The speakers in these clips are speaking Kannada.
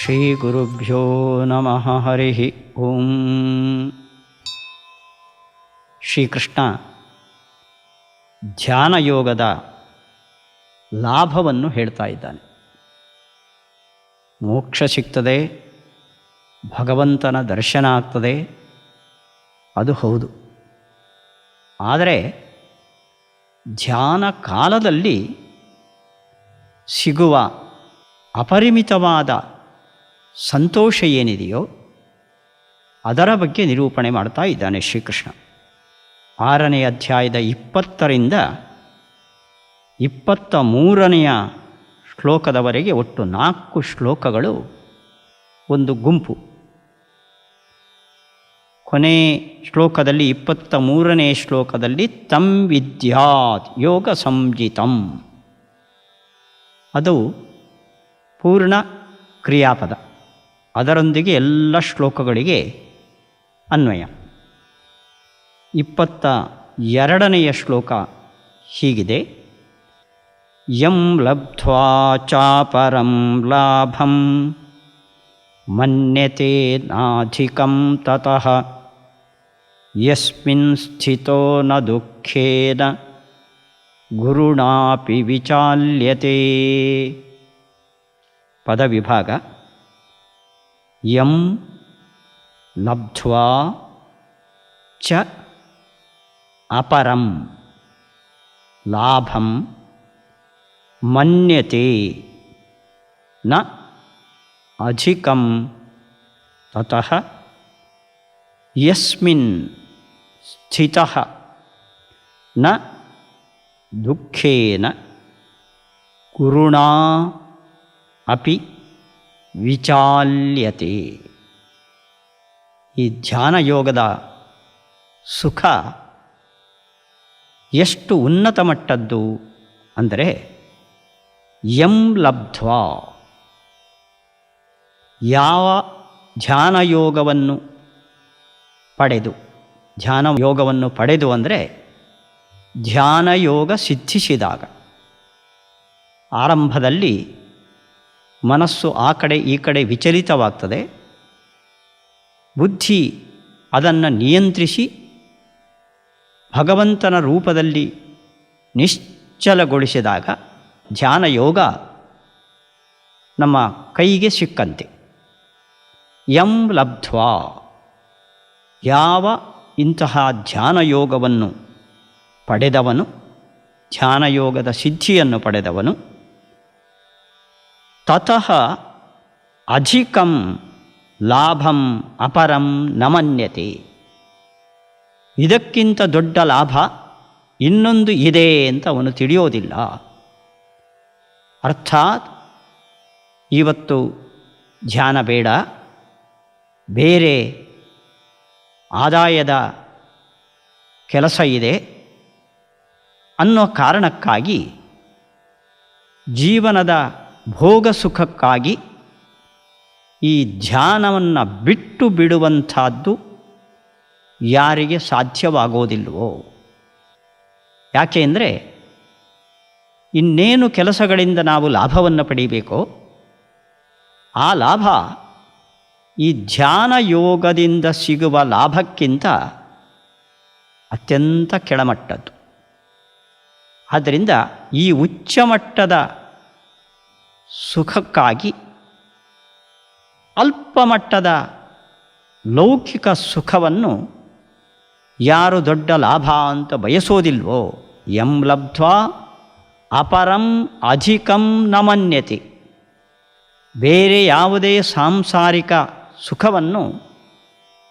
ಶ್ರೀ ಗುರುಭ್ಯೋ ನಮಃ. ಹರಿ ಓಂ. ಶ್ರೀಕೃಷ್ಣ ಧ್ಯಾನಯೋಗದ ಲಾಭವನ್ನು ಹೇಳ್ತಾ ಇದ್ದಾನೆ. ಮೋಕ್ಷ ಸಿಗ್ತದೆ, ಭಗವಂತನ ದರ್ಶನ ಆಗ್ತದೆ, ಅದು ಹೌದು. ಆದರೆ ಧ್ಯಾನ ಕಾಲದಲ್ಲಿ ಸಿಗುವ ಅಪರಿಮಿತವಾದ ಸಂತೋಷ ಏನಿದೆಯೋ ಅದರ ಬಗ್ಗೆ ನಿರೂಪಣೆ ಮಾಡ್ತಾ ಇದ್ದಾನೆ ಶ್ರೀಕೃಷ್ಣ. 6ನೇ ಅಧ್ಯಾಯದ 20ರಿಂದ 23ನೆಯ ಶ್ಲೋಕದವರೆಗೆ ಒಟ್ಟು 4 ಶ್ಲೋಕಗಳು ಒಂದು ಗುಂಪು. ಕೊನೆ ಶ್ಲೋಕದಲ್ಲಿ 23ನೇ ಶ್ಲೋಕದಲ್ಲಿ ತಂ ವಿದ್ಯಾತ್ ಯೋಗ ಸಂಜಿತಂ, ಅದು ಪೂರ್ಣ ಕ್ರಿಯಾಪದ, ಅದರೊಂದಿಗೆ ಎಲ್ಲ ಶ್ಲೋಕಗಳಿಗೆ ಅನ್ವಯ. 22ನೆಯ ಶ್ಲೋಕ ಹೀಗಿದೆ: ಯಂ ಲಬ್ಧ್ವಾ ಚಾಪರಂ ಲಾಭಂ ಮನ್ಯತೆ ನಾಧಿಕಂ ತತಃ ಯಸ್ಮಿನ್ ಸ್ಥಿತೋ ನ ದುಃಖೇನ ಗುರುಣಾಪಿ ವಿಚಾಲ್ಯತೆ. ಪದವಿಭಾಗ: ಯಂ ಲಬ್ಧ್ವಾ ಚ ಅಪರಂ ಲಾಭಂ ಮನ್ಯತೆ ನ ಅಧಿಕಂ ತತಃ ಯಸ್ಮಿನ್ ಸ್ಥಿತಃ ನ ದುಃಖೇನ ಗುರುಣಾ ಅಪಿ ವಿಚಾಲ್ಯತೆ. ಈ ಧ್ಯಾನಯೋಗದ ಸುಖ ಎಷ್ಟು ಉನ್ನತ ಮಟ್ಟದ್ದು ಅಂದರೆ, ಯಂ ಲಬ್ಧ್ವಾ, ಯಾವ ಧ್ಯಾನಯೋಗವನ್ನು ಪಡೆದು, ಧ್ಯಾನಯೋಗವನ್ನು ಪಡೆದು ಅಂದರೆ ಧ್ಯಾನಯೋಗ ಸಿದ್ಧಿಸಿದಾಗ. ಆರಂಭದಲ್ಲಿ ಮನಸ್ಸು ಆ ಕಡೆ ಈ ಕಡೆ ವಿಚಲಿತವಾಗ್ತದೆ. ಬುದ್ಧಿ ಅದನ್ನು ನಿಯಂತ್ರಿಸಿ ಭಗವಂತನ ರೂಪದಲ್ಲಿ ನಿಶ್ಚಲಗೊಳಿಸಿದಾಗ ಧ್ಯಾನಯೋಗ ನಮ್ಮ ಕೈಗೆ ಸಿಕ್ಕಂತೆ. ಯಂ ಲಬ್ಧ್ವಾ, ಯಾವ ಇಂತಹ ಧ್ಯಾನಯೋಗವನ್ನು ಪಡೆದವನು, ಧ್ಯಾನಯೋಗದ ಸಿದ್ಧಿಯನ್ನು ಪಡೆದವನು, ತತಃ ಅಧಿಕಂ ಲಾಭಂ ಅಪರಂ ನ ಮನ್ಯತೆ, ಇದಕ್ಕಿಂತ ದೊಡ್ಡ ಲಾಭ ಇನ್ನೊಂದು ಇದೆ ಅಂತ ಅವನು ತಿಳಿಯೋದಿಲ್ಲ. ಅರ್ಥಾತ್ ಇವತ್ತು ಧ್ಯಾನ ಬೇಡ, ಬೇರೆ ಆದಾಯದ ಕೆಲಸ ಇದೆ ಅನ್ನೋ ಕಾರಣಕ್ಕಾಗಿ, ಜೀವನದ ಭೋಗ ಸುಖಕ್ಕಾಗಿ ಈ ಧ್ಯಾನವನ್ನು ಬಿಟ್ಟು ಬಿಡುವಂಥದ್ದು ಯಾರಿಗೆ ಸಾಧ್ಯವಾಗೋದಿಲ್ವೋ. ಯಾಕೆ ಅಂದರೆ, ಇನ್ನೇನು ಕೆಲಸಗಳಿಂದ ನಾವು ಲಾಭವನ್ನು ಪಡೀಬೇಕೋ ಆ ಲಾಭ ಈ ಧ್ಯಾನ ಯೋಗದಿಂದ ಸಿಗುವ ಲಾಭಕ್ಕಿಂತ ಅತ್ಯಂತ ಕೆಳಮಟ್ಟದ್ದು. ಆದ್ದರಿಂದ ಈ ಉಚ್ಚಮಟ್ಟದ ಸುಖಕ್ಕಾಗಿ ಅಲ್ಪಮಟ್ಟದ ಲೌಕಿಕ ಸುಖವನ್ನು ಯಾರು ದೊಡ್ಡ ಲಾಭ ಅಂತ ಬಯಸೋದಿಲ್ವೋ, ಯಂ ಲಬ್ಧ್ವಾ ಅಪರಂ ಅಧಿಕಂ ನ ಮನ್ಯತೆ, ಬೇರೆ ಯಾವುದೇ ಸಾಂಸಾರಿಕ ಸುಖವನ್ನು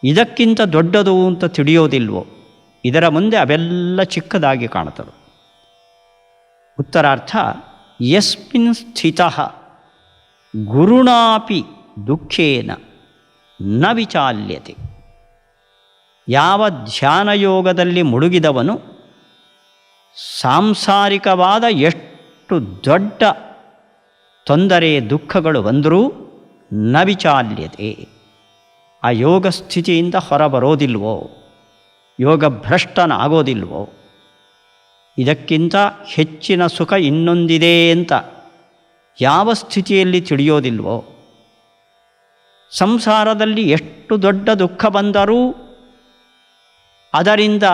ಇದಕ್ಕಿಂತ ದೊಡ್ಡದು ಅಂತ ತಿಳಿಯೋದಿಲ್ವೋ, ಇದರ ಮುಂದೆ ಅವೆಲ್ಲ ಚಿಕ್ಕದಾಗಿ ಕಾಣುತ್ತವೆ. ಉತ್ತರಾರ್ಥ: ಯಸ್ಮಿನ್ ಸ್ಥಿತಃ ಗುರುಣಾಪಿ ದುಃಖೇನ ನ ವಿಚಾಲ್ಯತೆ, ಯಾವ ಧ್ಯಾನಯೋಗದಲ್ಲಿ ಮುಳುಗಿದವನು ಸಾಂಸಾರಿಕವಾದ ಎಷ್ಟು ದೊಡ್ಡ ತೊಂದರೆ ದುಃಖಗಳು ಬಂದರೂ ನ ವಿಚಾಲ್ಯತೆ, ಆ ಯೋಗ ಸ್ಥಿತಿಯಿಂದ ಹೊರಬರೋದಿಲ್ವೋ, ಯೋಗಭ್ರಷ್ಟನಾಗೋದಿಲ್ವೋ, ಇದಕ್ಕಿಂತ ಹೆಚ್ಚಿನ ಸುಖ ಇನ್ನೊಂದಿದೆ ಅಂತ ಯಾವ ಸ್ಥಿತಿಯಲ್ಲಿ ತಿಳಿಯೋದಿಲ್ವೋ ಸಂಸಾರದಲ್ಲಿ ಎಷ್ಟು ದೊಡ್ಡ ದುಃಖ ಬಂದರೂ ಅದರಿಂದ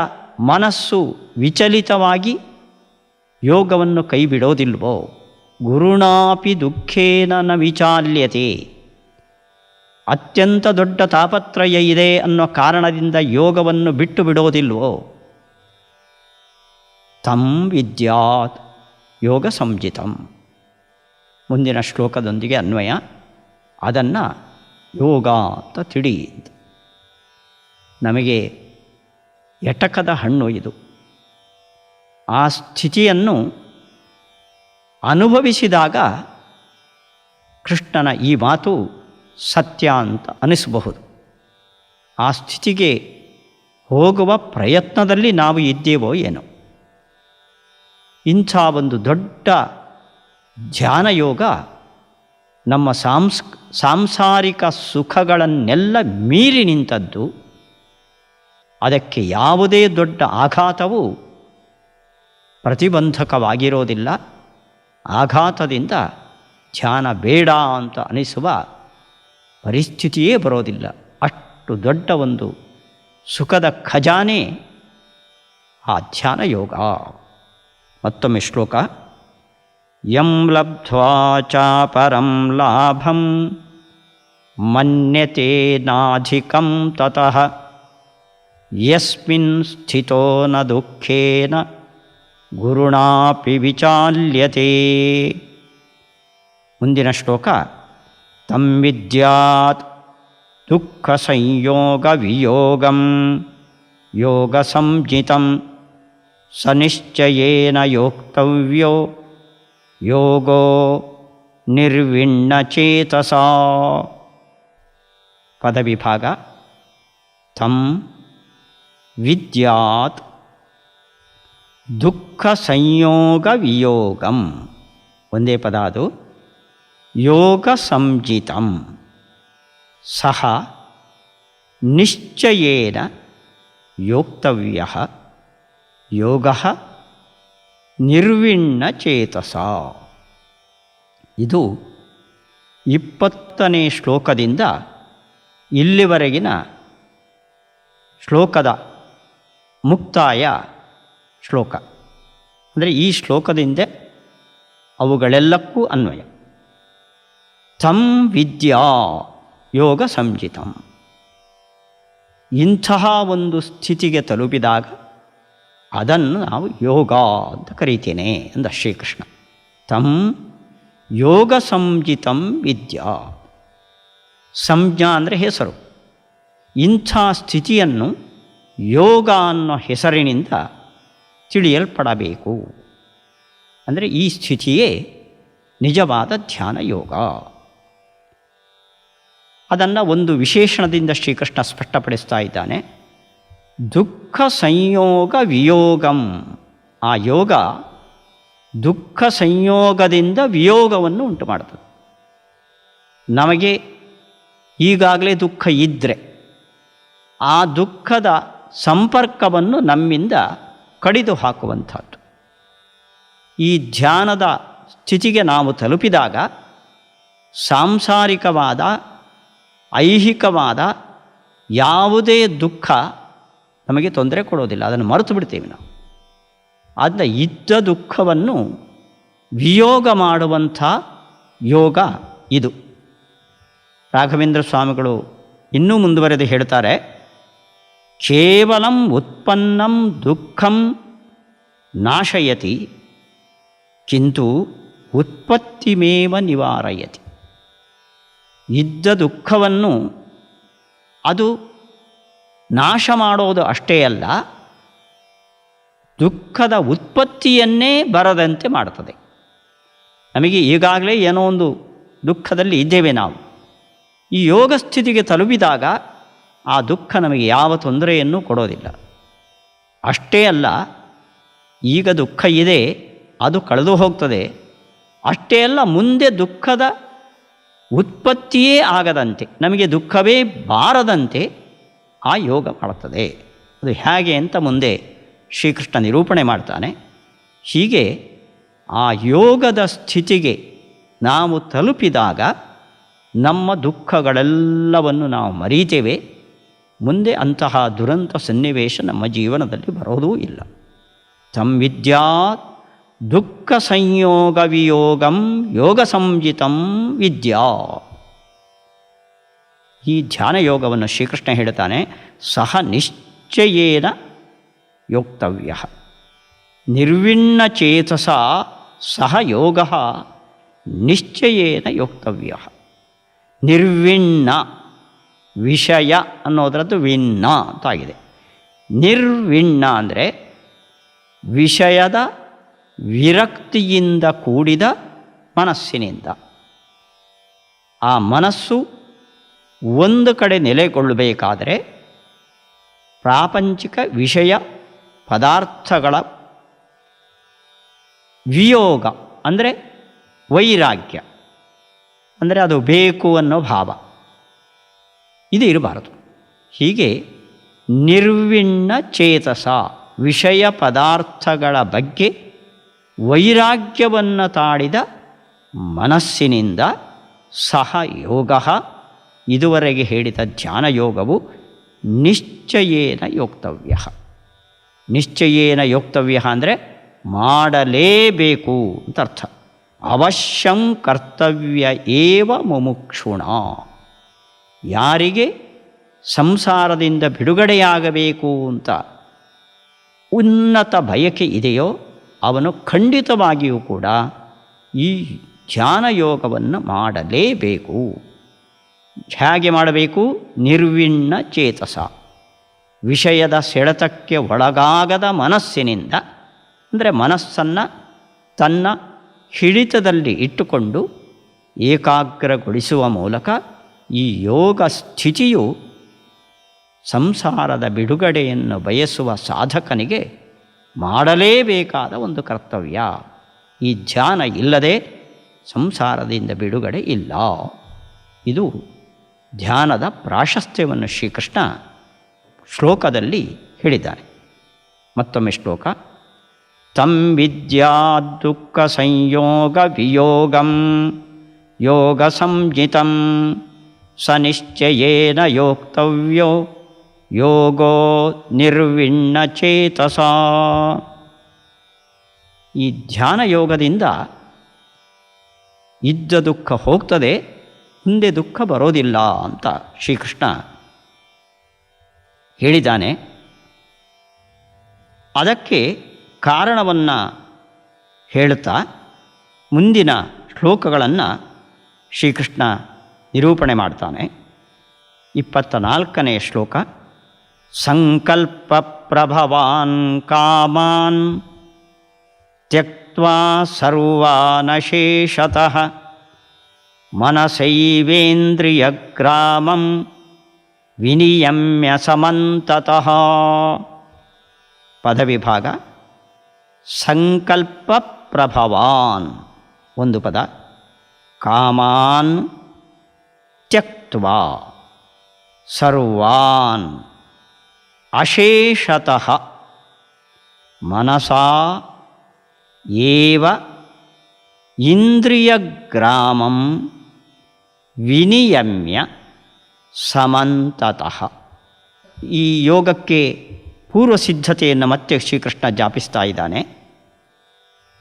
ಮನಸ್ಸು ವಿಚಲಿತವಾಗಿ ಯೋಗವನ್ನು ಕೈಬಿಡೋದಿಲ್ವೋ. ಗುರುಣಾಪಿ ದುಃಖೇನ ನ ವಿಚಾಲ್ಯತೆ. ಅತ್ಯಂತ ದೊಡ್ಡ ತಾಪತ್ರಯ ಇದೆ ಅನ್ನೋ ಕಾರಣದಿಂದ ಯೋಗವನ್ನು ಬಿಟ್ಟು ಬಿಡೋದಿಲ್ವೋ. ತಂ ವಿದ್ಯಾತ್ ಯೋಗ ಸಂಜಿತಂ. ಮುಂದಿನ ಶ್ಲೋಕದೊಂದಿಗೆ ಅನ್ವಯ. ಅದನ್ನು ಯೋಗ ಅಂತ ತಿಳಿ. ನಮಗೆ ಎಟಕದ ಹಣ್ಣು ಇದು. ಆ ಸ್ಥಿತಿಯನ್ನು ಅನುಭವಿಸಿದಾಗ ಕೃಷ್ಣನ ಈ ಮಾತು ಸತ್ಯ ಅಂತ ಅನಿಸಬಹುದು. ಆ ಸ್ಥಿತಿಗೆ ಹೋಗುವ ಪ್ರಯತ್ನದಲ್ಲಿ ನಾವು ಇದ್ದೇವೋ ಏನೋ. ಇಂಥ ಒಂದು ದೊಡ್ಡ ಧ್ಯಾನಯೋಗ ನಮ್ಮ ಸಾಂಸಾರಿಕ ಸುಖಗಳನ್ನೆಲ್ಲ ಮೀರಿ ನಿಂತದ್ದು. ಅದಕ್ಕೆ ಯಾವುದೇ ದೊಡ್ಡ ಆಘಾತವು ಪ್ರತಿಬಂಧಕವಾಗಿರೋದಿಲ್ಲ. ಆಘಾತದಿಂದ ಧ್ಯಾನ ಬೇಡ ಅಂತ ಅನಿಸುವ ಪರಿಸ್ಥಿತಿಯೇ ಬರೋದಿಲ್ಲ. ಅಷ್ಟು ದೊಡ್ಡ ಒಂದು ಸುಖದ ಖಜಾನೆ ಆ ಧ್ಯಾನ ಯೋಗ. ಮತ್ತೊಮ್ಮೆ ಶ್ಲೋಕ. ಯಂ ಲಬ್ಧ್ವಾ ಚಾಪರಂ ಲಾಭಂ ಮನ್ಯತೆ ನಾಧಿಕಂ ತತಃ ಯಸ್ಮಿನ್ ಸ್ಥಿತೋ ನ ದುಃಖೇನ ಗುರುಣಾಪಿ ವಿಚಾಲ್ಯತೆ. ಮುಂದಿನ ಶ್ಲೋಕ. ತಂ ವಿದ್ಯಾತ್ ದುಃಖ ಸಂಯೋಗ ವಿಯೋಗಂ ಯೋಗ ಸಂಜಿತಂ ಸ ನಿಶ್ಚಯೇನ ಯೋಕ್ತವ್ಯೋ ಯೋಗೋ ನಿರ್ವಿಣ್ಣಚೇತಸಾ. ಪದವಿಭಾಗ. ತಂ ವಿದ್ಯಾತ್ ದುಃಖ ಸಂಯೋಗ ವಿಯೋಗಂ. ಒಂದೇ ಪದ ಅದು. ಯೋಗ ಸಂಜಿತಂ ಸಹ ನಿಶ್ಚಯೇನ ಯೋಕ್ತವ್ಯ ಯೋಗ ನಿರ್ವಿಣ್ಣಚೇತಸ. ಇದು 20ನೇ ಶ್ಲೋಕದಿಂದ ಇಲ್ಲಿವರೆಗಿನ ಶ್ಲೋಕದ ಮುಕ್ತಾಯ ಶ್ಲೋಕ. ಅಂದರೆ ಈ ಶ್ಲೋಕದಿಂದ ಅವುಗಳೆಲ್ಲಕ್ಕೂ ಅನ್ವಯ. ತಂ ವಿದ್ಯಾ ಯೋಗ ಸಂಜಿತಂ. ಇಂತಹ ಒಂದು ಸ್ಥಿತಿಗೆ ತಲುಪಿದಾಗ ಅದನ್ನು ನಾವು ಯೋಗ ಅಂತ ಕರೀತೇನೆ ಅಂದ ಶ್ರೀಕೃಷ್ಣ. ತಂ ಯೋಗ ಸಂಜಿತಂ ವಿದ್ಯಾ. ಸಂಜ್ಞಾ ಅಂದರೆ ಹೆಸರು. ಇಂಥ ಸ್ಥಿತಿಯನ್ನು ಯೋಗ ಅನ್ನೋ ಹೆಸರಿನಿಂದ ತಿಳಿಯಲ್ಪಡಬೇಕು. ಅಂದರೆ ಈ ಸ್ಥಿತಿಯೇ ನಿಜವಾದ ಧ್ಯಾನ ಯೋಗ. ಅದನ್ನು ಒಂದು ವಿಶೇಷಣದಿಂದ ಶ್ರೀಕೃಷ್ಣ ಸ್ಪಷ್ಟಪಡಿಸ್ತಾ ಇದ್ದಾನೆ. ದುಃಖ ಸಂಯೋಗ ವಿಯೋಗಂ. ಆ ಯೋಗ ದುಃಖ ಸಂಯೋಗದಿಂದ ವಿಯೋಗವನ್ನು ಉಂಟು ಮಾಡ್ತದೆ. ನಮಗೆ ಈಗಾಗಲೇ ದುಃಖ ಇದ್ದರೆ ಆ ದುಃಖದ ಸಂಪರ್ಕವನ್ನು ನಮ್ಮಿಂದ ಕಡಿದು ಹಾಕುವಂಥದ್ದು. ಈ ಧ್ಯಾನದ ಸ್ಥಿತಿಗೆ ನಾವು ತಲುಪಿದಾಗ ಸಾಂಸಾರಿಕವಾದ ಐಹಿಕವಾದ ಯಾವುದೇ ದುಃಖ ನಮಗೆ ತೊಂದರೆ ಕೊಡೋದಿಲ್ಲ. ಅದನ್ನು ಮರೆತು ಬಿಡ್ತೇವೆ ನಾವು. ಆದ್ದರಿಂದ ಇದ್ದ ದುಃಖವನ್ನು ವಿಯೋಗ ಮಾಡುವಂಥ ಯೋಗ ಇದು. ರಾಘವೇಂದ್ರ ಸ್ವಾಮಿಗಳು ಇನ್ನೂ ಮುಂದುವರೆದು ಹೇಳ್ತಾರೆ. ಕೇವಲಂ ಉತ್ಪನ್ನಂ ದುಃಖಂ ನಾಶಯತಿ ಕಿಂತು ಉತ್ಪತ್ತಿಮೇವ ನಿವಾರಯತಿ. ಇದ್ದ ದುಃಖವನ್ನು ಅದು ನಾಶ ಮಾಡೋದು ಅಷ್ಟೇ ಅಲ್ಲ, ದುಃಖದ ಉತ್ಪತ್ತಿಯನ್ನೇ ಬರದಂತೆ ಮಾಡ್ತದೆ. ನಮಗೆ ಈಗಾಗಲೇ ಏನೋ ಒಂದು ದುಃಖದಲ್ಲಿ ಇದ್ದೇವೆ ನಾವು. ಈ ಯೋಗ ಸ್ಥಿತಿಗೆ ತಲುಪಿದಾಗ ಆ ದುಃಖ ನಮಗೆ ಯಾವ ತೊಂದರೆಯನ್ನು ಕೊಡೋದಿಲ್ಲ. ಅಷ್ಟೇ ಅಲ್ಲ, ಈಗ ದುಃಖ ಇದೆ, ಅದು ಕಳೆದು ಹೋಗ್ತದೆ. ಅಷ್ಟೇ ಅಲ್ಲ, ಮುಂದೆ ದುಃಖದ ಉತ್ಪತ್ತಿಯೇ ಆಗದಂತೆ, ನಮಗೆ ದುಃಖವೇ ಬಾರದಂತೆ ಆ ಯೋಗ ಮಾಡುತ್ತದೆ. ಅದು ಹೇಗೆ ಅಂತ ಮುಂದೆ ಶ್ರೀಕೃಷ್ಣ ನಿರೂಪಣೆ ಮಾಡ್ತಾನೆ. ಹೀಗೆ ಆ ಯೋಗದ ಸ್ಥಿತಿಗೆ ನಾವು ತಲುಪಿದಾಗ ನಮ್ಮ ದುಃಖಗಳೆಲ್ಲವನ್ನು ನಾವು ಮರೀತೇವೆ. ಮುಂದೆ ಅಂತಹ ದುರಂತ ಸನ್ನಿವೇಶ ನಮ್ಮ ಜೀವನದಲ್ಲಿ ಬರೋದೂ ಇಲ್ಲ. ತಂ ವಿದ್ಯಾತ್ ದುಃಖ ಸಂಯೋಗ ವಿಯೋಗಂ ಯೋಗ ಸಂಜಿತಂ ವಿದ್ಯಾ. ಈ ಧ್ಯಾನ ಯೋಗವನ್ನು ಶ್ರೀಕೃಷ್ಣ ಹೇಳ್ತಾನೆ, ಸಹ ನಿಶ್ಚಯೇನ ಯೋಕ್ತವ್ಯ. ನಿರ್ವಿಣ್ಣ ಚೇತಸ ಸಹ ಯೋಗ ನಿಶ್ಚಯೇನ ಯೋಕ್ತವ್ಯ. ನಿರ್ವಿಣ್ಣ ವಿಷಯ ಅನ್ನೋದರದ್ದು ವಿಣ್ಣ ಅಂತಾಗಿದೆ. ನಿರ್ವಿಣ್ಣ ಅಂದರೆ ವಿಷಯದ ವಿರಕ್ತಿಯಿಂದ ಕೂಡಿದ ಮನಸ್ಸಿನಿಂದ. ಆ ಮನಸ್ಸು ಒಂದು ಕಡೆ ನೆಲೆಗೊಳ್ಳಬೇಕಾದರೆ ಪ್ರಾಪಂಚಿಕ ವಿಷಯ ಪದಾರ್ಥಗಳ ವಿಯೋಗ ಅಂದರೆ ವೈರಾಗ್ಯ, ಅಂದರೆ ಅದು ಬೇಕು ಅನ್ನೋ ಭಾವ ಇದು ಇರಬಾರದು. ಹೀಗೆ ನಿರ್ವಿಣ್ಣ ಚೇತಸ, ವಿಷಯ ಪದಾರ್ಥಗಳ ಬಗ್ಗೆ ವೈರಾಗ್ಯವನ್ನು ತಾಡಿದ ಮನಸ್ಸಿನಿಂದ ಸಹ ಯೋಗ, ಇದುವರೆಗೆ ಹೇಳಿದ ಧ್ಯಾನ ಯೋಗವು ನಿಶ್ಚಯೇನ ಯೋಕ್ತವ್ಯ. ನಿಶ್ಚಯೇನ ಯೋಕ್ತವ್ಯ ಅಂದರೆ ಮಾಡಲೇಬೇಕು ಅಂತ ಅರ್ಥ. ಅವಶ್ಯಂ ಕರ್ತವ್ಯ ಏವ ಮುಮುಕ್ಷುಣ. ಯಾರಿಗೆ ಸಂಸಾರದಿಂದ ಬಿಡುಗಡೆಯಾಗಬೇಕು ಅಂತ ಉನ್ನತ ಬಯಕೆ ಇದೆಯೋ ಅವನು ಖಂಡಿತವಾಗಿಯೂ ಕೂಡ ಈ ಧ್ಯಾನ ಯೋಗವನ್ನು ಮಾಡಲೇಬೇಕು. ಹೇಗೆ ಮಾಡಬೇಕು? ನಿರ್ವಿಣ್ಣ ಚೇತಸ, ವಿಷಯದ ಸೆಳೆತಕ್ಕೆ ಒಳಗಾಗದ ಮನಸ್ಸಿನಿಂದ, ಅಂದರೆ ಮನಸ್ಸನ್ನು ತನ್ನ ಹಿಡಿತದಲ್ಲಿ ಇಟ್ಟುಕೊಂಡು ಏಕಾಗ್ರಗೊಳಿಸುವ ಮೂಲಕ ಈ ಯೋಗ ಸ್ಥಿತಿಯು ಸಂಸಾರದ ಬಿಡುಗಡೆಯನ್ನು ಬಯಸುವ ಸಾಧಕನಿಗೆ ಮಾಡಲೇಬೇಕಾದ ಒಂದು ಕರ್ತವ್ಯ. ಈ ಧ್ಯಾನ ಇಲ್ಲದೆ ಸಂಸಾರದಿಂದ ಬಿಡುಗಡೆ ಇಲ್ಲ. ಇದು ಧ್ಯಾನದ ಪ್ರಾಶಸ್ತ್ಯವನ್ನು ಶ್ರೀಕೃಷ್ಣ ಶ್ಲೋಕದಲ್ಲಿ ಹೇಳಿದ್ದಾನೆ. ಮತ್ತೊಮ್ಮೆ ಶ್ಲೋಕ. ತಂ ವಿದ್ಯಾ ದುಃಖ ಸಂಯೋಗ ವಿಯೋಗಂ ಯೋಗ ಸಂಜಿತಂ ಸ ನಿಶ್ಚಯೇನ ಯೋಕ್ತವ್ಯೋ ಯೋಗೋ ನಿರ್ವಿಣ್ಣ ಚೇತಸ. ಈ ಧ್ಯಾನ ಯೋಗದಿಂದ ಇದ್ದ ದುಃಖ ಹೋಗ್ತದೆ, ಮುಂದೆ ದುಃಖ ಬರೋದಿಲ್ಲ ಅಂತ ಶ್ರೀಕೃಷ್ಣ ಹೇಳಿದ್ದಾನೆ. ಅದಕ್ಕೆ ಕಾರಣವನ್ನು ಹೇಳುತ್ತಾ ಮುಂದಿನ ಶ್ಲೋಕಗಳನ್ನು ಶ್ರೀಕೃಷ್ಣ ನಿರೂಪಣೆ ಮಾಡ್ತಾನೆ. 24ನೇ ಶ್ಲೋಕ. ಸಂಕಲ್ಪ ಪ್ರಭವಾನ್ ಕಾಮಾನ್ ತ್ಯಕ್ತ್ವಾ ಸರ್ವಾನಶೇಷತಃ ಮನಸೈವೇಂದ್ರಿಯಗ್ರಾಮಂ ವಿನಿಯಮ್ಯ ಸಮಂತತಃ. ಪದವಿಭಾಗ. ಸಂಕಲ್ಪ ಪ್ರಭವಾನ್ ಒಂದು ಪದ, ಕಾಮಾನ್ ತ್ಯಕ್ತ್ವಾ ಸರ್ವಾನ್ ಅಶೇಷತಃ ಮನಸಾ ಏವ ಇಂದ್ರಿಯಗ್ರಾಮಂ ವಿನಿಯಮ್ಯ ಸಮಂತತಃ. ಈ ಯೋಗಕ್ಕೆ ಪೂರ್ವ ಸಿದ್ಧತೆಯನ್ನು ಮತ್ತೆ ಶ್ರೀಕೃಷ್ಣ ಜಾಪಿಸ್ತಾ ಇದ್ದಾನೆ.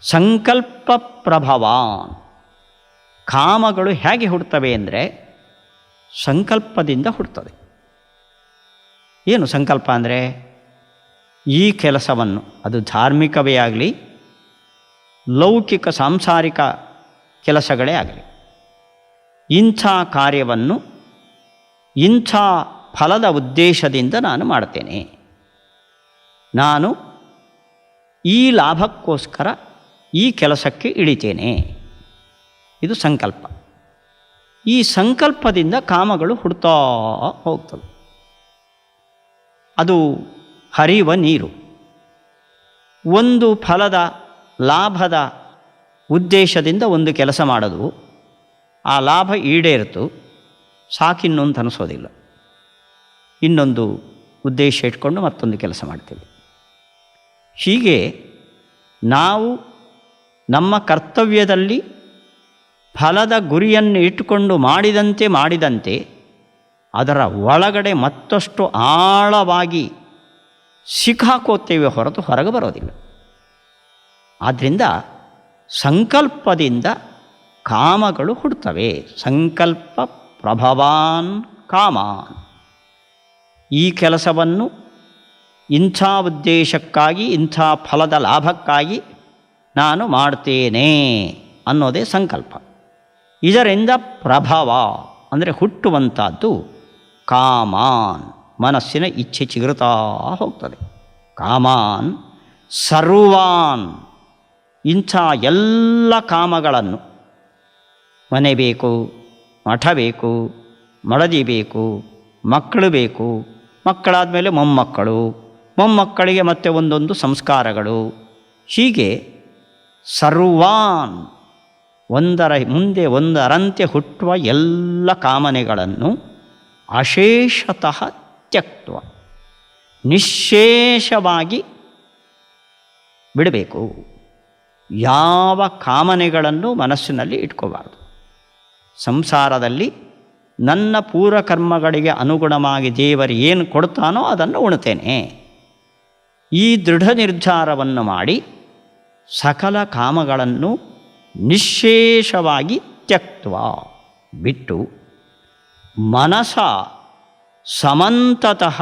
ಸಂಕಲ್ಪ ಪ್ರಭವಾನ್. ಕಾಮಗಳು ಹೇಗೆ ಹುಡ್ತವೆ ಅಂದರೆ ಸಂಕಲ್ಪದಿಂದ ಹುಡ್ತದೆ. ಏನು ಸಂಕಲ್ಪ ಅಂದರೆ ಈ ಕೆಲಸವನ್ನು, ಅದು ಧಾರ್ಮಿಕವೇ ಆಗಲಿ ಲೌಕಿಕ ಸಾಂಸಾರಿಕ ಕೆಲಸಗಳೇ ಆಗಲಿ, ಇಂಥ ಕಾರ್ಯವನ್ನು ಇಂಥ ಫಲದ ಉದ್ದೇಶದಿಂದ ನಾನು ಮಾಡ್ತೇನೆ, ನಾನು ಈ ಲಾಭಕ್ಕೋಸ್ಕರ ಈ ಕೆಲಸಕ್ಕೆ ಇಳಿತೇನೆ, ಇದು ಸಂಕಲ್ಪ. ಈ ಸಂಕಲ್ಪದಿಂದ ಕಾಮಗಳು ಹುಡ್ತಾ ಹೋಗ್ತವೆ. ಅದು ಹರಿಯುವ ನೀರು. ಒಂದು ಫಲದ ಲಾಭದ ಉದ್ದೇಶದಿಂದ ಒಂದು ಕೆಲಸ ಮಾಡೋದು, ಆ ಲಾಭ ಈಡೇರಿತು ಸಾಕಿನ್ನೊಂದು ಅನಿಸೋದಿಲ್ಲ, ಇನ್ನೊಂದು ಉದ್ದೇಶ ಇಟ್ಕೊಂಡು ಮತ್ತೊಂದು ಕೆಲಸ ಮಾಡ್ತೀವಿ. ಹೀಗೆ ನಾವು ನಮ್ಮ ಕರ್ತವ್ಯದಲ್ಲಿ ಫಲದ ಗುರಿಯನ್ನು ಇಟ್ಟುಕೊಂಡು ಮಾಡಿದಂತೆ ಅದರ ಒಳಗಡೆ ಮತ್ತಷ್ಟು ಆಳವಾಗಿ ಸಿಕ್ಕಾಕೋತೇವೆ ಹೊರತು ಹೊರಗೆ ಬರೋದಿಲ್ಲ. ಆದ್ದರಿಂದ ಸಂಕಲ್ಪದಿಂದ ಕಾಮಗಳು ಹುಡ್ತವೆ. ಸಂಕಲ್ಪ ಪ್ರಭವಾನ್ ಕಾಮಾನ್. ಈ ಕೆಲಸವನ್ನು ಇಂಥ ಉದ್ದೇಶಕ್ಕಾಗಿ, ಇಂಥ ಫಲದ ಲಾಭಕ್ಕಾಗಿ ನಾನು ಮಾಡ್ತೇನೆ ಅನ್ನೋದೇ ಸಂಕಲ್ಪ. ಇದರಿಂದ ಪ್ರಭವ ಅಂದರೆ ಹುಟ್ಟುವಂಥದ್ದು ಕಾಮಾನ್, ಮನಸ್ಸಿನ ಇಚ್ಛೆ ಚಿಗುರುತ್ತಾ ಹೋಗ್ತದೆ. ಕಾಮಾನ್ ಸರ್ವಾನ್, ಇಂಥ ಎಲ್ಲ ಕಾಮಗಳನ್ನು, ಮನೆ ಬೇಕು, ಮಠ ಬೇಕು, ಮಡದಿ ಬೇಕು, ಮಕ್ಕಳು ಬೇಕು, ಮಕ್ಕಳಾದ ಮೇಲೆ ಮೊಮ್ಮಕ್ಕಳು, ಮೊಮ್ಮಕ್ಕಳಿಗೆ ಮತ್ತೆ ಒಂದೊಂದು ಸಂಸ್ಕಾರಗಳು, ಹೀಗೆ ಸರ್ವಾನ್, ಒಂದರ ಮುಂದೆ ಒಂದರಂತೆ ಹುಟ್ಟುವ ಎಲ್ಲ ಕಾಮನೆಗಳನ್ನು ಅಶೇಷತಃ ತ್ಯಕ್ತ್ವ, ನಿಶ್ಶೇಷವಾಗಿ ಬಿಡಬೇಕು. ಯಾವ ಕಾಮನೆಗಳನ್ನು ಮನಸ್ಸಿನಲ್ಲಿ ಇಟ್ಕೋಬಾರ್ದು. ಸಂಸಾರದಲ್ಲಿ ನನ್ನ ಪೂರ್ವಕರ್ಮಗಳಿಗೆ ಅನುಗುಣವಾಗಿ ದೇವರು ಏನು ಕೊಡ್ತಾನೋ ಅದನ್ನು ಉಣ್ತೇನೆ, ಈ ದೃಢ ನಿರ್ಧಾರವನ್ನು ಮಾಡಿ ಸಕಲ ಕಾಮಗಳನ್ನು ನಿಶ್ಶೇಷವಾಗಿ ತ್ಯಕ್ತ್ವ ಬಿಟ್ಟು ಮನಸ ಸಮಂತತಃ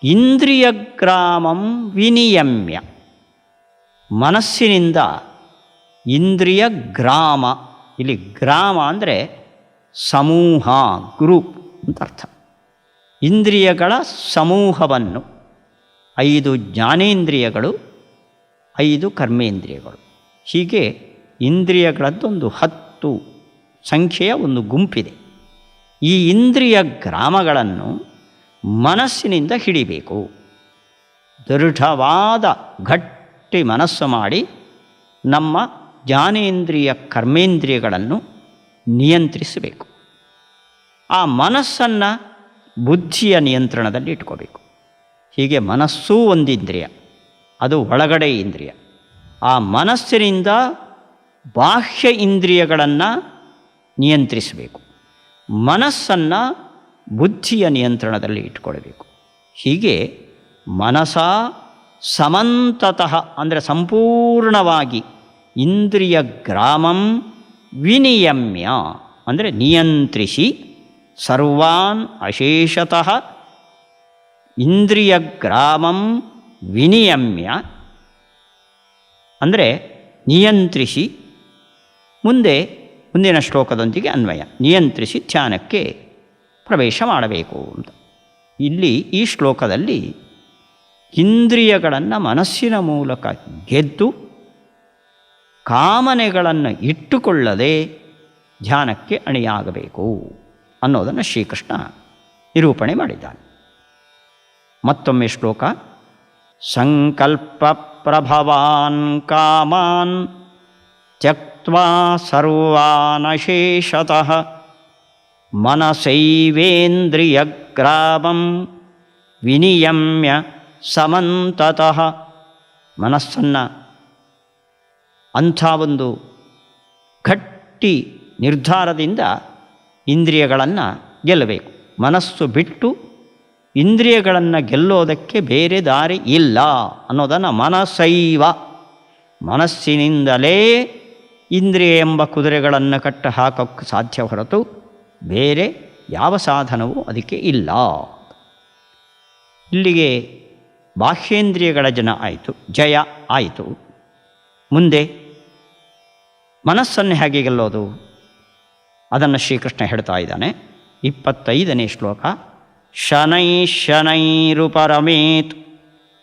ಇಂದ್ರಿಯಗ್ರಾಮಂ ವಿನಿಯಮ್ಯ, ಮನಸ್ಸಿನಿಂದ ಇಂದ್ರಿಯ ಗ್ರಾಮ, ಇಲ್ಲಿ ಗ್ರಾಮ ಅಂದರೆ ಸಮೂಹ, ಗ್ರೂಪ್ ಅಂತ ಅರ್ಥ. ಇಂದ್ರಿಯಗಳ ಸಮೂಹವನ್ನು, 5 ಜ್ಞಾನೇಂದ್ರಿಯಗಳು, 5 ಕರ್ಮೇಂದ್ರಿಯಗಳು, ಹೀಗೆ ಇಂದ್ರಿಯಗಳದ್ದೊಂದು 10 ಸಂಖ್ಯೆಯ ಒಂದು ಗುಂಪಿದೆ. ಈ ಇಂದ್ರಿಯ ಗ್ರಾಮಗಳನ್ನು ಮನಸ್ಸಿನಿಂದ ಹಿಡಿಬೇಕು. ದೃಢವಾದ ಗಟ್ಟಿ ಮನಸ್ಸು ಮಾಡಿ ನಮ್ಮ ಜ್ಞಾನೇಂದ್ರಿಯ ಕರ್ಮೇಂದ್ರಿಯಗಳನ್ನು ನಿಯಂತ್ರಿಸಬೇಕು. ಆ ಮನಸ್ಸನ್ನು ಬುದ್ಧಿಯ ನಿಯಂತ್ರಣದಲ್ಲಿ ಇಟ್ಕೋಬೇಕು. ಹೀಗೆ ಮನಸ್ಸೂ ಒಂದು ಇಂದ್ರಿಯ, ಅದು ಒಳಗಡೆ ಇಂದ್ರಿಯ. ಆ ಮನಸ್ಸಿನಿಂದ ಬಾಹ್ಯ ಇಂದ್ರಿಯಗಳನ್ನು ನಿಯಂತ್ರಿಸಬೇಕು. ಮನಸ್ಸನ್ನು ಬುದ್ಧಿಯ ನಿಯಂತ್ರಣದಲ್ಲಿ ಇಟ್ಕೊಳ್ಬೇಕು. ಹೀಗೆ ಮನಸ ಸಮಂತತಃ ಅಂದರೆ ಸಂಪೂರ್ಣವಾಗಿ ಇಂದ್ರಿಯ ಗ್ರಾಮಂ ವಿನಿಯಮ್ಯ ಅಂದರೆ ನಿಯಂತ್ರಿಸಿ, ಸರ್ವಾನ್ ಅಶೇಷತಃ ಇಂದ್ರಿಯ ಗ್ರಾಮಂ ವಿನಿಯಮ್ಯ ಅಂದರೆ ನಿಯಂತ್ರಿಸಿ, ಮುಂದಿನ ಶ್ಲೋಕದೊಂದಿಗೆ ಅನ್ವಯ, ನಿಯಂತ್ರಿಸಿ ಧ್ಯಾನಕ್ಕೆ ಪ್ರವೇಶ ಮಾಡಬೇಕು ಅಂತ. ಇಲ್ಲಿ ಈ ಶ್ಲೋಕದಲ್ಲಿ ಇಂದ್ರಿಯಗಳನ್ನು ಮನಸ್ಸಿನ ಮೂಲಕ ಗೆದ್ದು ಕಾಮನೆಗಳನ್ನು ಇಟ್ಟುಕೊಳ್ಳದೆ ಧ್ಯಾನಕ್ಕೆ ಅಣಿಯಾಗಬೇಕು ಅನ್ನೋದನ್ನು ಶ್ರೀಕೃಷ್ಣ ನಿರೂಪಣೆ ಮಾಡಿದ್ದಾನೆ. ಮತ್ತೊಮ್ಮೆ ಶ್ಲೋಕ. ಸಂಕಲ್ಪ ಪ್ರಭವಾನ್ ಕಾಮಾನ್ ತ್ಯಕ್ತ್ವಾ ಸರ್ವಾನಶೇಷತಃ ಮನಸೈವೇಂದ್ರಿಯಗ್ರಾಮಂ ವಿನಿಯಮ್ಯ ಸಮಂತತಃ. ಮನಸ್ಸನ್ನು ಅಂಥ ಒಂದು ಗಟ್ಟಿ ನಿರ್ಧಾರದಿಂದ ಇಂದ್ರಿಯಗಳನ್ನು ಗೆಲ್ಲಬೇಕು. ಮನಸ್ಸು ಬಿಟ್ಟು ಇಂದ್ರಿಯಗಳನ್ನು ಗೆಲ್ಲೋದಕ್ಕೆ ಬೇರೆ ದಾರಿ ಇಲ್ಲ ಅನ್ನೋದನ್ನು ಮನಸೈವ, ಮನಸ್ಸಿನಿಂದಲೇ ಇಂದ್ರಿಯ ಎಂಬ ಕುದುರೆಗಳನ್ನು ಕಟ್ಟ ಹಾಕೋಕ್ಕೆ ಸಾಧ್ಯ ಹೊರತು ಬೇರೆ ಯಾವ ಸಾಧನವೂ ಅದಕ್ಕೆ ಇಲ್ಲ. ಇಲ್ಲಿಗೆ ಬಾಹ್ಯೇಂದ್ರಿಯಗಳ ಜಯ ಆಯಿತು. ಮುಂದೆ ಮನಸ್ಸನ್ನು ಹೇಗೆ ಗೆಲ್ಲೋದು ಅದನ್ನು ಶ್ರೀಕೃಷ್ಣ ಹೇಳ್ತಾ ಇದ್ದಾನೆ. 25ನೇ ಶ್ಲೋಕ. ಶನೈ ಶನೈರುಪರಮೇತ್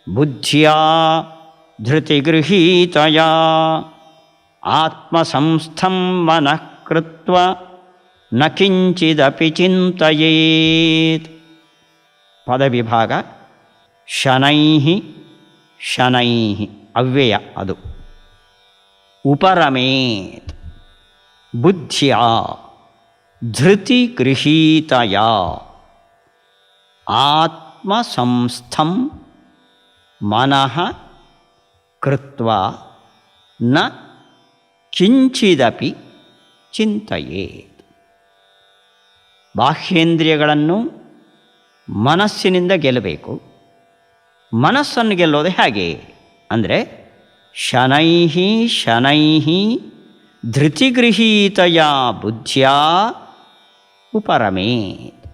ಬುದ್ಧಿಯಾ ಧೃತಿಗೃಹೀತಯ ಆತ್ಮಸಂಸ್ಥಂ ಮನಃ ಕೃತ್ವ ನ ಕಿಂಚಿದಪಿ ಚಿಂತಯೇತ್. ಪದವಿಭಾಗ. ಶನೈಹಿ ಶನೈಹಿ ಅವ್ಯಯ ಅದು. ಉಪರಮೇತ್ ಬುದ್ಧಿಯ ಧೃತಿ ಗೃಹೀತಯ ಆತ್ಮಸಂಸ್ಥಂ ಮನಃ ಕೃತ್ವ ನ ಕಿಂಚಿದಪಿ ಚಿಂತಯೇತ್. ಬಾಹ್ಯೇಂದ್ರಿಯಗಳನ್ನು ಮನಸ್ಸಿನಿಂದ ಗೆಲ್ಲಬೇಕು. ಮನಸ್ಸನ್ನು ಗೆಲ್ಲೋದು ಹೇಗೆ ಅಂದರೆ ಶನೈಹಿ ಶನೈಹಿ ಧೃತಿಗೃಹೀತಯ ಬುದ್ಧಿಯ ಉಪರಮೇತ್.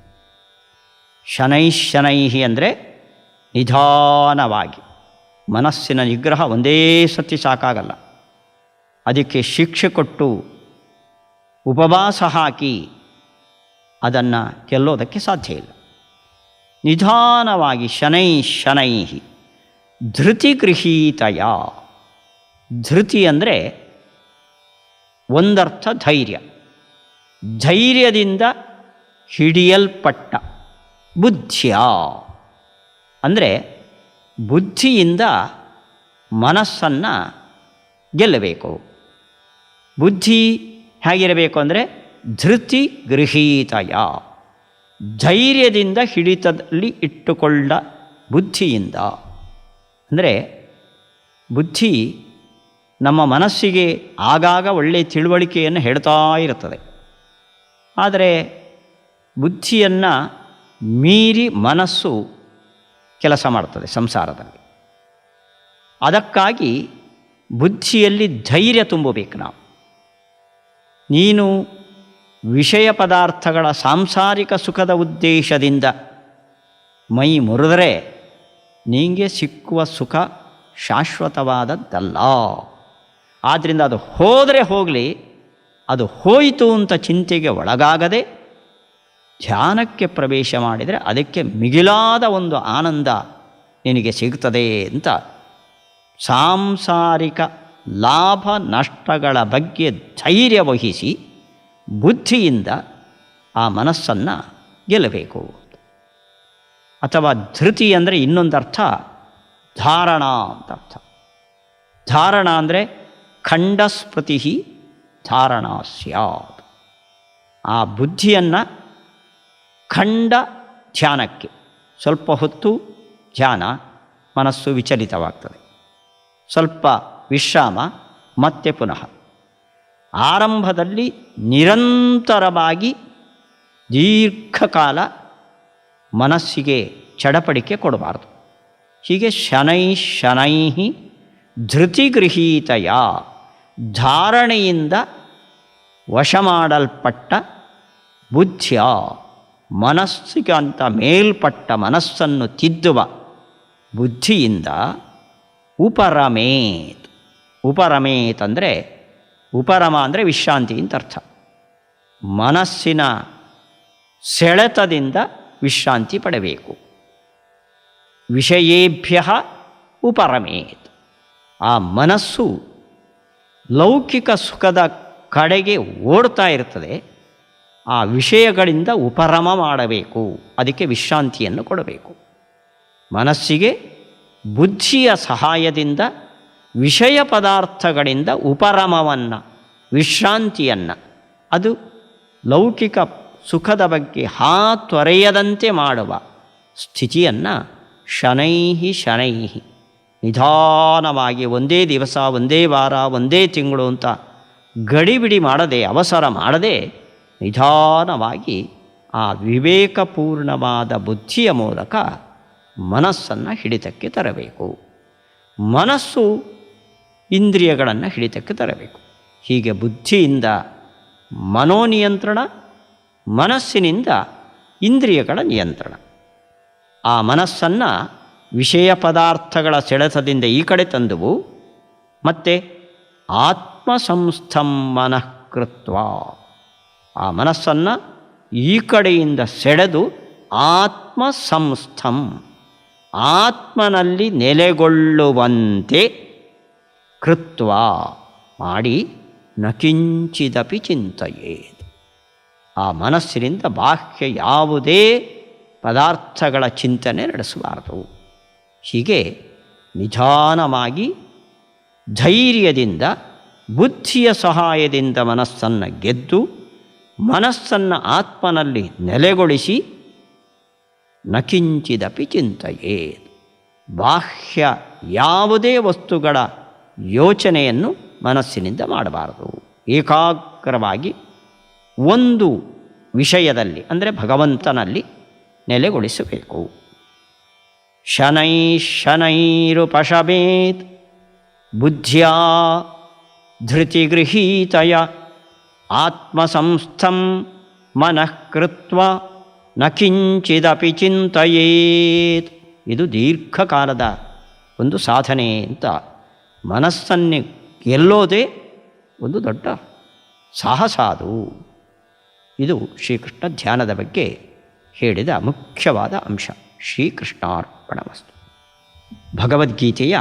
ಶನೈಹಿ ಅಂದರೆ ನಿಧಾನವಾಗಿ. ಮನಸ್ಸಿನ ನಿಗ್ರಹ ಒಂದೇ ಸತಿ ಸಾಕಾಗಲ್ಲ. ಅದಕ್ಕೆ ಶಿಕ್ಷೆ ಕೊಟ್ಟು ಉಪವಾಸ ಹಾಕಿ ಅದನ್ನು ಗೆಲ್ಲೋದಕ್ಕೆ ಸಾಧ್ಯ ಇಲ್ಲ. ನಿಧಾನವಾಗಿ ಶನೈಹಿ ಧೃತಿಗೃಹೀತಯ. ಧೃತಿ ಅಂದರೆ ಒಂದರ್ಥ ಧೈರ್ಯ. ಧೈರ್ಯದಿಂದ ಹಿಡಿಯಲ್ಪಟ್ಟ. ಬುದ್ಧಿಯ ಅಂದರೆ ಬುದ್ಧಿಯಿಂದ ಮನಸ್ಸನ್ನು ಗೆಲ್ಲಬೇಕು. ಬುದ್ಧಿ ಹೇಗಿರಬೇಕು ಅಂದರೆ ಧೃತಿ ಗೃಹೀತಯ, ಧೈರ್ಯದಿಂದ ಹಿಡಿತದಲ್ಲಿ ಇಟ್ಟುಕೊಂಡ ಬುದ್ಧಿಯಿಂದ. ಅಂದರೆ ಬುದ್ಧಿ ನಮ್ಮ ಮನಸ್ಸಿಗೆ ಆಗಾಗ ಒಳ್ಳೆಯ ತಿಳುವಳಿಕೆಯನ್ನು ಹೇಳ್ತಾ ಇರುತ್ತದೆ. ಆದರೆ ಬುದ್ಧಿಯನ್ನು ಮೀರಿ ಮನಸ್ಸು ಕೆಲಸ ಮಾಡ್ತದೆ ಸಂಸಾರದಲ್ಲಿ. ಅದಕ್ಕಾಗಿ ಬುದ್ಧಿಯಲ್ಲಿ ಧೈರ್ಯ ತುಂಬಬೇಕು ನಾವು. ನೀನು ವಿಷಯ ಪದಾರ್ಥಗಳ ಸಾಂಸಾರಿಕ ಸುಖದ ಉದ್ದೇಶದಿಂದ ಮೈ ಮುರಿದರೆ ನಿನಗೆ ಸಿಕ್ಕುವ ಸುಖ ಶಾಶ್ವತವಾದದ್ದಲ್ಲ. ಆದ್ದರಿಂದ ಅದು ಹೋದರೆ ಹೋಗಲಿ, ಅದು ಹೋಯಿತು ಅಂತ ಚಿಂತೆಗೆ ಒಳಗಾಗದೆ ಧ್ಯಾನಕ್ಕೆ ಪ್ರವೇಶ ಮಾಡಿದರೆ ಅದಕ್ಕೆ ಮಿಗಿಲಾದ ಒಂದು ಆನಂದ ನಿನಗೆ ಸಿಗ್ತದೆ ಅಂತ ಸಾಂಸಾರಿಕ ಲಾಭ ನಷ್ಟಗಳ ಬಗ್ಗೆ ಧೈರ್ಯ ವಹಿಸಿ ಬುದ್ಧಿಯಿಂದ ಆ ಮನಸ್ಸನ್ನು ಗೆಲ್ಲಬೇಕು. ಅಥವಾ ಧೃತಿ ಅಂದರೆ ಇನ್ನೊಂದು ಅರ್ಥ ಧಾರಣ ಅಂತ ಅರ್ಥ. ಧಾರಣ ಅಂದರೆ ಖಂಡಸ್ಮೃತಿ ಧಾರಣ ಸ್ಯಾತ್. ಆ ಬುದ್ಧಿಯನ್ನು ಖಂಡ ಧ್ಯಾನಕ್ಕೆ, ಸ್ವಲ್ಪ ಹೊತ್ತು ಧ್ಯಾನ, ಮನಸ್ಸು ವಿಚಲಿತವಾಗ್ತದೆ. ಸ್ವಲ್ಪ ವಿಶ್ರಾಮ, ಮತ್ತೆ ಪುನಃ. ಆರಂಭದಲ್ಲಿ ನಿರಂತರವಾಗಿ ದೀರ್ಘಕಾಲ ಮನಸ್ಸಿಗೆ ಚಡಪಡಿಕೆ ಕೊಡಬಾರ್ದು. ಹೀಗೆ ಶನೈಹಿ ಧೃತಿಗೃಹೀತಯ, ಧಾರಣೆಯಿಂದ ವಶ ಮಾಡಲ್ಪಟ್ಟ ಬುದ್ಧಿಯ, ಮನಸ್ಸಿಗಂತ ಮೇಲ್ಪಟ್ಟ ಮನಸ್ಸನ್ನು ತಿದ್ದುವ ಬುದ್ಧಿಯಿಂದ ಉಪರಮೇತ್. ಉಪರಮೇತ್ ಅಂದರೆ ಉಪರಮ ಅಂದರೆ ವಿಶ್ರಾಂತಿ ಅಂತ ಅರ್ಥ. ಮನಸ್ಸಿನ ಸೆಳೆತದಿಂದ ವಿಶ್ರಾಂತಿ ಪಡಬೇಕು. ವಿಷಯೇಭ್ಯ ಉಪರಮೇತ್. ಆ ಮನಸ್ಸು ಲೌಕಿಕ ಸುಖದ ಕಡೆಗೆ ಓಡ್ತಾ ಇರ್ತದೆ. ಆ ವಿಷಯಗಳಿಂದ ಉಪರಮ ಮಾಡಬೇಕು, ಅದಕ್ಕೆ ವಿಶ್ರಾಂತಿಯನ್ನು ಕೊಡಬೇಕು. ಮನಸ್ಸಿಗೆ ಬುದ್ಧಿಯ ಸಹಾಯದಿಂದ ವಿಷಯ ಪದಾರ್ಥಗಳಿಂದ ಉಪರಮವನ್ನು, ವಿಶ್ರಾಂತಿಯನ್ನು, ಅದು ಲೌಕಿಕ ಸುಖದ ಬಗ್ಗೆ ಹಾತೊರೆಯದಂತೆ ಮಾಡುವ ಸ್ಥಿತಿಯನ್ನು ಶನೈಹಿ ನಿಧಾನವಾಗಿ ಒಂದೇ ದಿವಸ, ಒಂದೇ ವಾರ, ಒಂದೇ ತಿಂಗಳು ಅಂತ ಗಡಿಬಿಡಿ ಮಾಡದೆ, ಅವಸರ ಮಾಡದೆ ನಿಧಾನವಾಗಿ ಆ ವಿವೇಕಪೂರ್ಣವಾದ ಬುದ್ಧಿಯ ಮೂಲಕ ಮನಸ್ಸನ್ನು ಹಿಡಿತಕ್ಕೆ ತರಬೇಕು. ಮನಸ್ಸು ಇಂದ್ರಿಯಗಳನ್ನು ಹಿಡಿತಕ್ಕೆ ತರಬೇಕು. ಹೀಗೆ ಬುದ್ಧಿಯಿಂದ ಮನೋನಿಯಂತ್ರಣ, ಮನಸ್ಸಿನಿಂದ ಇಂದ್ರಿಯಗಳ ನಿಯಂತ್ರಣ. ಆ ಮನಸ್ಸನ್ನು ವಿಷಯ ಪದಾರ್ಥಗಳ ಸೆಳೆತದಿಂದ ಈ ಕಡೆ ತಂದುವು, ಮತ್ತು ಆತ್ಮಸಂಸ್ಥಂ ಮನಃ ಕೃತ್ವ, ಆ ಮನಸ್ಸನ್ನು ಈ ಕಡೆಯಿಂದ ಸೆಳೆದು ಆತ್ಮಸಂಸ್ಥಂ, ಆತ್ಮನಲ್ಲಿ ನೆಲೆಗೊಳ್ಳುವಂತೆ ಕೃತ್ವ ಮಾಡಿ ನಕಿಂಚಿದಪಿ ಚಿಂತೆಯೇತ್. ಆ ಮನಸ್ಸಿನಿಂದ ಬಾಹ್ಯ ಯಾವುದೇ ಪದಾರ್ಥಗಳ ಚಿಂತನೆ ನಡೆಸಬಾರದು. ಹೀಗೆ ನಿಧಾನವಾಗಿ ಧೈರ್ಯದಿಂದ ಬುದ್ಧಿಯ ಸಹಾಯದಿಂದ ಮನಸ್ಸನ್ನು ಗೆದ್ದು ಮನಸ್ಸನ್ನು ಆತ್ಮನಲ್ಲಿ ನೆಲೆಗೊಳಿಸಿ ನಕಿಂಚಿದಪಿ ಚಿಂತೆಯೇತ್. ಬಾಹ್ಯ ಯಾವುದೇ ವಸ್ತುಗಳ ಯೋಚನೆಯನ್ನು ಮನಸ್ಸಿನಿಂದ ಮಾಡಬಾರದು. ಏಕಾಗ್ರವಾಗಿ ಒಂದು ವಿಷಯದಲ್ಲಿ ಅಂದರೆ ಭಗವಂತನಲ್ಲಿ ನೆಲೆಗೊಳಿಸಬೇಕು. ಶನೈ ಶನೈರುಪಶಮೇತ್ ಬುದ್ಧಿಯಾ ಧೃತಿಗೃಹೀತಯ ಆತ್ಮಸಂಸ್ಥಂ ಮನಃ ಕೃತ್ವ ನ ಕಿಂಚಿದಪಿ ಚಿಂತೆಯೇತ್. ಇದು ದೀರ್ಘಕಾಲದ ಒಂದು ಸಾಧನೆ ಅಂತ. ಮನಸ್ಸನ್ನೇ ಗೆಲ್ಲೋದೇ ಒಂದು ದೊಡ್ಡ ಸಾಹಸ ಅದು. ಇದು ಶ್ರೀಕೃಷ್ಣ ಧ್ಯಾನದ ಬಗ್ಗೆ ಹೇಳಿದ ಮುಖ್ಯವಾದ ಅಂಶ. ಶ್ರೀಕೃಷ್ಣಾರ್ಪಣಮಸ್ತು. ಭಗವದ್ಗೀತೆಯ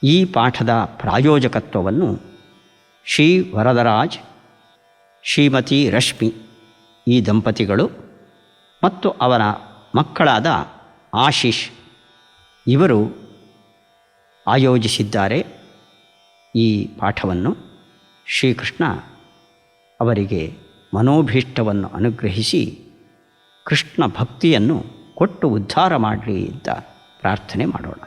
ಈ ಪಾಠದ ಪ್ರಾಯೋಜಕತ್ವವನ್ನು ಶ್ರೀ ವರದರಾಜ್, ಶ್ರೀಮತಿ ರಶ್ಮಿ ಈ ದಂಪತಿಗಳು ಮತ್ತು ಅವರ ಮಕ್ಕಳಾದ ಆಶೀಶ್ ಇವರು ಆಯೋಜಿಸಿದ್ದಾರೆ. ಈ ಪಾಠವನ್ನು ಶ್ರೀಕೃಷ್ಣ ಅವರಿಗೆ ಮನೋಭೀಷ್ಟವನ್ನು ಅನುಗ್ರಹಿಸಿ ಕೃಷ್ಣ ಭಕ್ತಿಯನ್ನು ಕೊಟ್ಟು ಉದ್ಧಾರ ಮಾಡಲಿ ಅಂತ ಪ್ರಾರ್ಥನೆ ಮಾಡೋಣ.